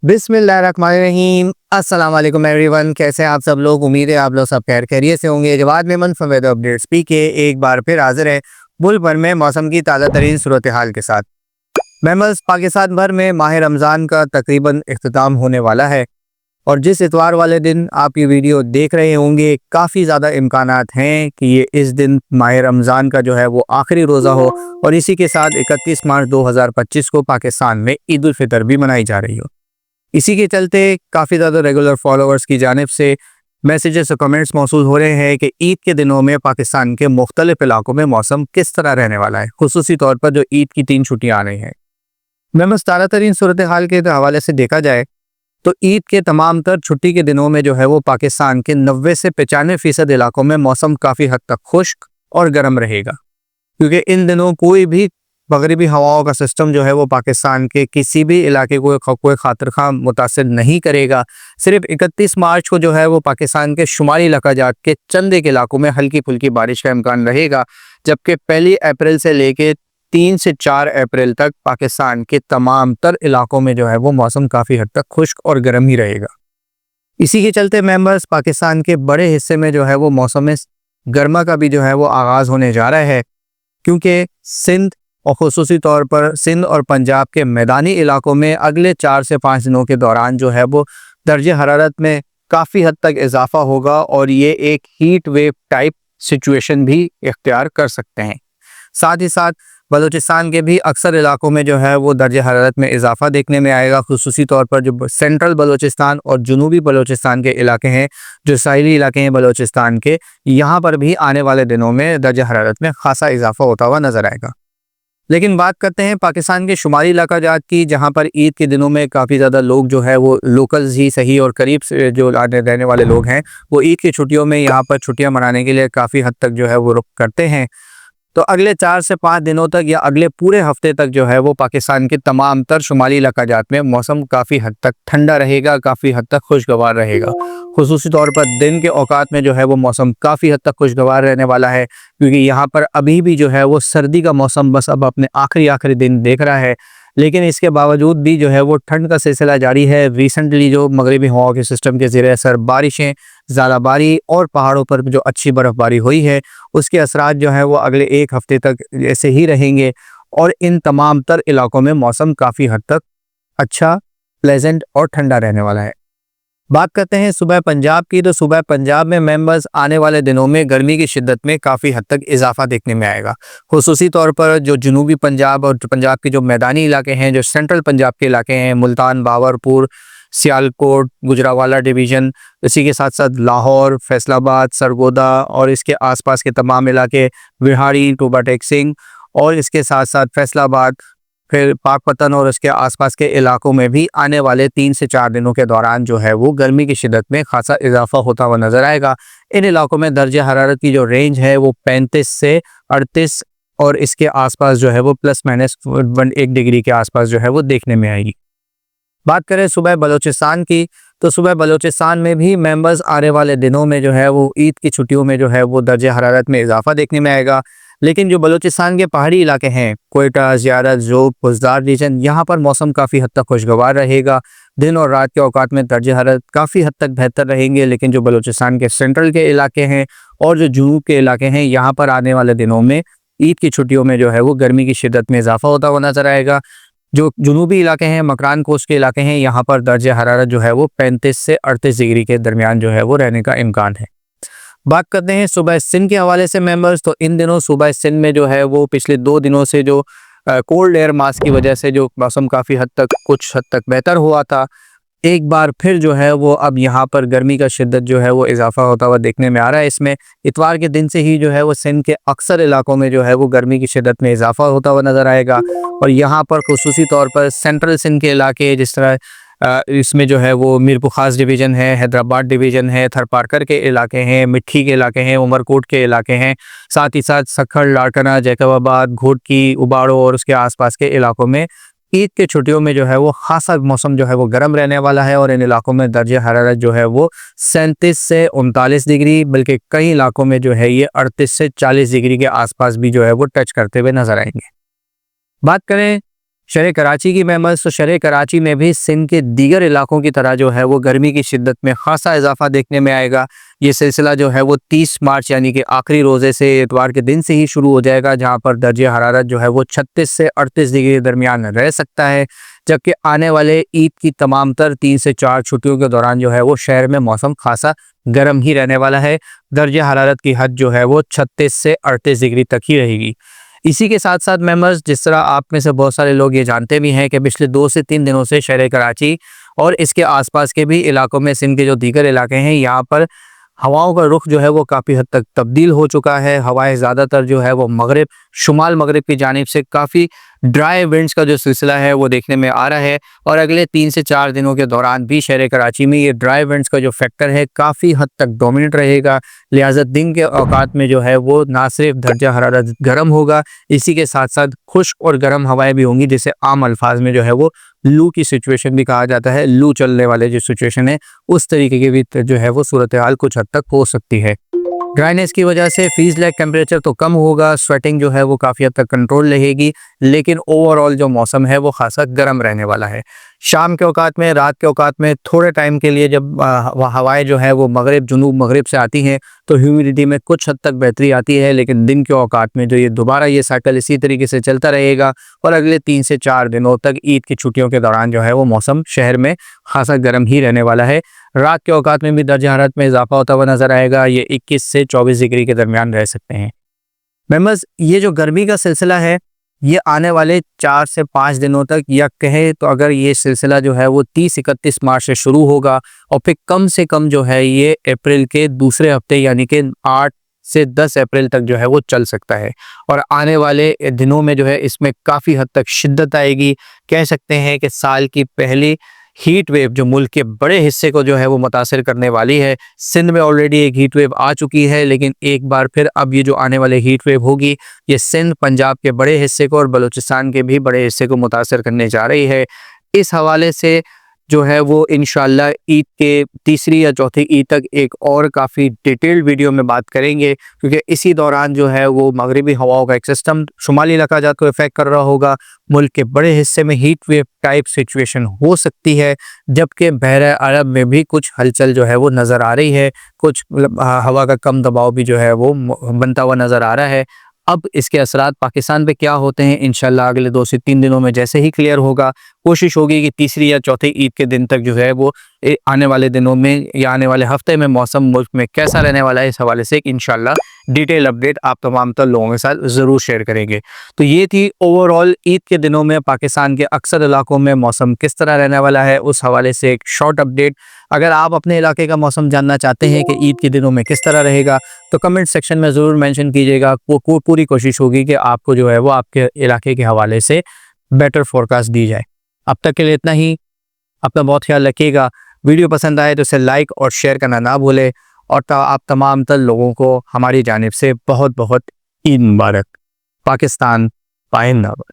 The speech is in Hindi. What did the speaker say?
बिस्मिल्लाहिर्रहमानिर्रहीम। अस्सलाम वालेकुम एवरीवन, कैसे हैं आप सब लोग। उम्मीद है आप लोग सब खैर खैरियत से होंगे। Jawad Memon from weather updates P K एक बार फिर हाजिर है मुल्क भर में मौसम की ताज़ा तरीन सूरत हाल के साथ। मेमल्स पाकिस्तान भर में माह रमज़ान का तकरीबन इख्तिताम होने वाला है और जिस इतवार वाले दिन आप ये वीडियो देख रहे होंगे काफ़ी ज़्यादा इम्कानात हैं कि ये इस दिन माह रमज़ान का जो है वो आखिरी रोज़ा हो और इसी के साथ 31 मार्च 2025 को पाकिस्तान में ईद उल फितर भी मनाई जा रही हो। इसी के चलते काफ़ी ज़्यादा रेगुलर फॉलोअर्स की जानिब से मैसेजेस और कमेंट्स मौसूल हो रहे हैं कि ईद के दिनों में पाकिस्तान के मुख्तलिफ इलाकों में मौसम किस तरह रहने वाला है, खुसूसी तौर पर जो ईद की 3 छुट्टियाँ आ रही हैं। मेमस ताज़ा तरीन सूरत हाल के हवाले से देखा जाए तो ईद के तमाम तर छुट्टी के दिनों में जो है वो पाकिस्तान के 90 से 95% इलाकों में मौसम काफ़ी हद तक खुश्क और गर्म रहेगा, क्योंकि इन दिनों कोई भी मगरबी हवाओं का सिस्टम जो है वो पाकिस्तान के किसी भी इलाके को कोई खातिर खा मुतासिर नहीं करेगा। सिर्फ 31 मार्च को जो है वो पाकिस्तान के शुमाली इलाकाजात के चंद एक इलाकों में हल्की फुल्की बारिश का इम्कान रहेगा, जबकि 1 अप्रैल से लेके 3 से 4 अप्रैल तक पाकिस्तान के तमाम तर इलाकों में जो है वो मौसम काफ़ी हद तक खुश्क और गर्म ही रहेगा। इसी के चलते मेंबर्स पाकिस्तान के बड़े हिस्से में जो है वो मौसम गर्मा का भी जो है वो आगाज़ होने जा रहा है, क्योंकि सिंध और ख़ुसूसी तौर पर सिंध और पंजाब के मैदानी इलाकों में अगले 4 से 5 दिनों के दौरान जो है वो दर्जे हरारत में काफ़ी हद तक इजाफा होगा और ये एक हीट वेव टाइप सिचुएशन भी इख्तियार कर सकते हैं। साथ ही साथ बलूचिस्तान के भी अक्सर इलाकों में जो है वो दर्जे हरारत में इजाफा देखने में आएगा, ख़ुसूसी तौर पर जो सेंट्रल बलूचिस्तान और जुनूबी बलूचिस्तान के इलाके हैं, जो साहिली इलाके हैं बलूचिस्तान के, यहाँ पर भी आने वाले दिनों में दर्जे हरारत में खासा इजाफा होता हुआ नज़र आएगा। लेकिन बात करते हैं पाकिस्तान के शुमाली इलाकाजात की, जहां पर ईद के दिनों में काफ़ी ज़्यादा लोग जो है वो लोकल्स ही सही और करीब से जो रहने वाले लोग हैं वो ईद की छुट्टियों में यहाँ पर छुट्टियां मनाने के लिए काफ़ी हद तक जो है वो रुख करते हैं। तो अगले 4 से 5 दिनों तक या अगले पूरे हफ्ते तक जो है वो पाकिस्तान के तमाम तर शुमाली इलाकाजात में मौसम काफ़ी हद तक ठंडा रहेगा, काफ़ी हद तक खुशगवार रहेगा। खुसूसी तौर पर दिन के औकात में जो है वो मौसम काफ़ी हद तक खुशगवार रहने वाला है, क्योंकि यहाँ पर अभी भी जो है वो सर्दी का मौसम बस अब अपने आखिरी दिन देख रहा है। लेकिन इसके बावजूद भी जो है वो ठंड का सिलसिला जारी है। रिसेंटली जो मगरबी हवाओं के सिस्टम के ज़रिए असर बारिशें, ज़्यादाबारी और पहाड़ों पर जो अच्छी बर्फ़बारी हुई है उसके असरात जो है वो अगले 1 हफ्ते तक ऐसे ही रहेंगे और इन तमाम तर इलाकों में मौसम काफ़ी हद तक अच्छा, प्लेजेंट और ठंडा रहने वाला है। बात करते हैं सुबह पंजाब की, तो सुबह पंजाब में मेंबर्स आने वाले दिनों में गर्मी की शिद्दत में काफ़ी हद तक इजाफा देखने में आएगा। खुसूसी तौर पर जो जनूबी पंजाब और पंजाब के जो मैदानी इलाके हैं, जो सेंट्रल पंजाब के इलाके हैं, मुल्तान, बावरपुर, सियालकोट, गुजरावाला डिवीज़न, इसी के साथ साथ लाहौर, फैसलाबाद, सरगोदा और इसके आसपास के तमाम इलाके, विहाड़ी, टोबा टेक सिंह और इसके साथ साथ फैसलाबाद, फिर पाकपतन और उसके आसपास के इलाकों में भी आने वाले 3 से 4 दिनों के दौरान जो है वो गर्मी की शिद्दत में खासा इजाफा होता हुआ नज़र आएगा। इन इलाकों में दर्जे हरारत की जो रेंज है वो 35 से 38 और इसके आसपास जो है वो प्लस माइनस 1 डिग्री के आसपास जो है वो देखने में आएगी। बात करें सुबह बलूचिस्तान की, तो सुबह बलूचिस्तान में भी मेंबर्स आने वाले दिनों में जो है वो ईद की छुट्टियों में जो है वो दर्जे हरारत में इजाफा देखने में आएगा। लेकिन जो बलूचिस्तान के पहाड़ी इलाके हैं, कोयटा, ज़ियारत, ज़ोब, पुज़दार रीजन, यहाँ पर मौसम काफ़ी हद तक खुशगवार रहेगा। दिन और रात के औकात में दर्जे हरारत काफ़ी हद तक बेहतर रहेंगे। लेकिन जो बलूचिस्तान के सेंट्रल के इलाके हैं और जो जुनूब के इलाके हैं, यहाँ पर आने वाले दिनों में ईद की छुट्टियों में जो है वो गर्मी की शिद्दत में इजाफा होता हुआ नज़र आएगा। जो जुनूबी इलाके हैं, मकरान कोस्ट के इलाके हैं, यहाँ पर दर्जे हरारत जो है वो 35 से 38 डिग्री के दरमियान जो है वो रहने का इम्कान है। बात करते हैं सुबह सिंध के हवाले से मेंबर्स, तो इन दिनों सुबह सिंध में जो है वो पिछले 2 दिनों से जो कोल्ड एयर मास की वजह से जो मौसम काफ़ी हद तक कुछ हद तक बेहतर हुआ था, एक बार फिर जो है वो अब यहाँ पर गर्मी का शिद्दत जो है वो इजाफा होता हुआ देखने में आ रहा है। इसमें इतवार के दिन से ही जो है वो सिंध के अक्सर इलाकों में जो है वो गर्मी की शिद्दत में इजाफा होता हुआ नज़र आएगा और यहाँ पर खुसूसी तौर पर सेंट्रल सिंध के इलाके, जिस तरह इसमें जो है वो मीरपुर खास डिवीज़न है, हैदराबाद डिवीज़न है, थरपारकर के इलाके हैं, मिट्ठी के इलाके हैं, उमरकोट के इलाके हैं, साथ ही साथ सखर, लाड़काना, जैकबाबाद, घोटकी, उबाड़ो और उसके आसपास के इलाकों में ईद के छुट्टियों में जो है वो खासा मौसम जो है वो गर्म रहने वाला है और इन इलाकों में दर्जे हरारत जो है वो 37 से 39 डिग्री, बल्कि कई इलाकों में जो है ये 38 से 40 डिग्री के आसपास भी जो है वो टच करते हुए नजर आएंगे। बात करें शहर कराची की मेंबर्स, तो शहर कराची में भी सिंध के दीगर इलाकों की तरह जो है वो गर्मी की शिद्दत में खासा इजाफा देखने में आएगा। ये सिलसिला जो है वो 30 मार्च यानी कि आखिरी रोज़े से इतवार के दिन से ही शुरू हो जाएगा, जहां पर दर्जे हरारत जो है वो 36 से 38 डिग्री के दरमियान रह सकता है। जबकि आने वाले ईद की तमाम तर 3 से 4 छुट्टियों के दौरान जो है वो शहर में मौसम खासा गर्म ही रहने वाला है। दर्जे हरारत की हद जो है वो 36 से 38 डिग्री तक ही रहेगी। इसी के साथ साथ मेंबर्स, जिस तरह आप में से बहुत सारे लोग ये जानते भी हैं कि पिछले 2 से 3 दिनों से शहर कराची और इसके आसपास के भी इलाकों में, सिंध के जो दीगर इलाके हैं, यहाँ पर हवाओं का रुख जो है वो काफ़ी हद तक तब्दील हो चुका है। हवाएं ज़्यादातर जो है वो मगरिब, शुमाल मगरिब की जानिब से काफ़ी ड्राई विंड्स का जो सिलसिला है वो देखने में आ रहा है। और अगले 3 से 4 दिनों के दौरान भी शहर कराची में ये ड्राई विंड्स का जो फैक्टर है काफ़ी हद तक डोमिनेट रहेगा। लिहाजा दिन के औकात में जो है वो ना सिर्फ दर्जा हरारत गर्म होगा, इसी के साथ साथ खुश्क और गर्म हवाएं भी होंगी, जिसे आम अल्फाज में जो है वो लू की सिचुएशन भी कहा जाता है। लू चलने वाले जो सिचुएशन है उस तरीके की भी जो है वो सूरत हाल कुछ हद तक हो सकती है। ड्राइनेस की वजह से फीस लाइक टेम्परेचर तो कम होगा, स्वेटिंग जो है वो काफ़ी हद तक कंट्रोल रहेगी, लेकिन ओवरऑल जो मौसम है वो खासा गर्म रहने वाला है। शाम के औकात में, रात के औकात में थोड़े टाइम के लिए जब हवाएं जो है वो मगरिब, जुनूब मगरिब से आती हैं तो ह्यूमिडिटी में कुछ हद तक बेहतरी आती है, लेकिन दिन के औकात में जो ये दोबारा ये साइकिल इसी तरीके से चलता रहेगा और अगले 3 से 4 दिनों तक ईद की छुट्टियों के दौरान जो है वो मौसम शहर में खासा गर्म ही रहने वाला है। रात के औकात में भी दर्जा हरारत में इजाफा होता हुआ नजर आएगा, ये 21 से 24 डिग्री के दरमियान रह सकते हैं। मेंबर्स, ये जो गर्मी का सिलसिला है ये आने वाले 4 से 5 दिनों तक, या कहे तो अगर ये सिलसिला जो है वो 30-31 मार्च से शुरू होगा और फिर कम से कम जो है ये अप्रैल के दूसरे हफ्ते यानी कि 8 से 10 अप्रैल तक जो है वो चल सकता है। और आने वाले दिनों में जो है इसमें काफ़ी हद तक शिद्दत आएगी। कह सकते हैं कि साल की पहली हीट वेव जो मुल्क के बड़े हिस्से को जो है वो मुतासिर करने वाली है। सिंध में ऑलरेडी एक हीट वेव आ चुकी है, लेकिन एक बार फिर अब ये जो आने वाले हीट वेव होगी ये सिंध, पंजाब के बड़े हिस्से को और बलूचिस्तान के भी बड़े हिस्से को मुतासिर करने जा रही है। इस हवाले से जो है वो इंशाल्लाह ईद के तीसरी या चौथी ईद तक एक और काफ़ी डिटेल्ड वीडियो में बात करेंगे, क्योंकि इसी दौरान जो है वो मगरिबी हवाओं का एक सिस्टम शुमाली इलाका को इफेक्ट कर रहा होगा। मुल्क के बड़े हिस्से में हीट वेव टाइप सिचुएशन हो सकती है, जबकि बहरा अरब में भी कुछ हलचल जो है वो नज़र आ रही है, कुछ हवा का कम दबाव भी जो है वो बनता हुआ नज़र आ रहा है। अब इसके असरात पाकिस्तान पे क्या होते हैं इंशाल्लाह अगले 2 से 3 दिनों में जैसे ही क्लियर होगा, कोशिश होगी कि तीसरी या चौथी ईद के दिन तक जो है वो आने वाले दिनों में या आने वाले हफ्ते में मौसम मुल्क में कैसा रहने वाला है, इस हवाले से इंशाल्लाह डिटेल अपडेट आप तमाम तर लोगों के साथ ज़रूर शेयर करेंगे। तो ये थी ओवरऑल ईद के दिनों में पाकिस्तान के अक्सर इलाकों में मौसम किस तरह रहने वाला है, उस हवाले से एक शॉर्ट अपडेट। अगर आप अपने इलाके का मौसम जानना चाहते हैं कि ईद के दिनों में किस तरह रहेगा, तो कमेंट सेक्शन में ज़रूर मेंशन कीजिएगा। वो पूरी कोशिश होगी कि आपको जो है वो आपके इलाके के हवाले से बेटर फोरकास्ट दी जाए। अब तक के लिए इतना ही। अपना बहुत ख्याल रखिएगा। वीडियो पसंद आए तो इसे लाइक और शेयर करना ना भूलें, और आप तमाम तर लोगों को हमारी जानिब से बहुत बहुत ईद मुबारक। पाकिस्तान पाइंदाबाद।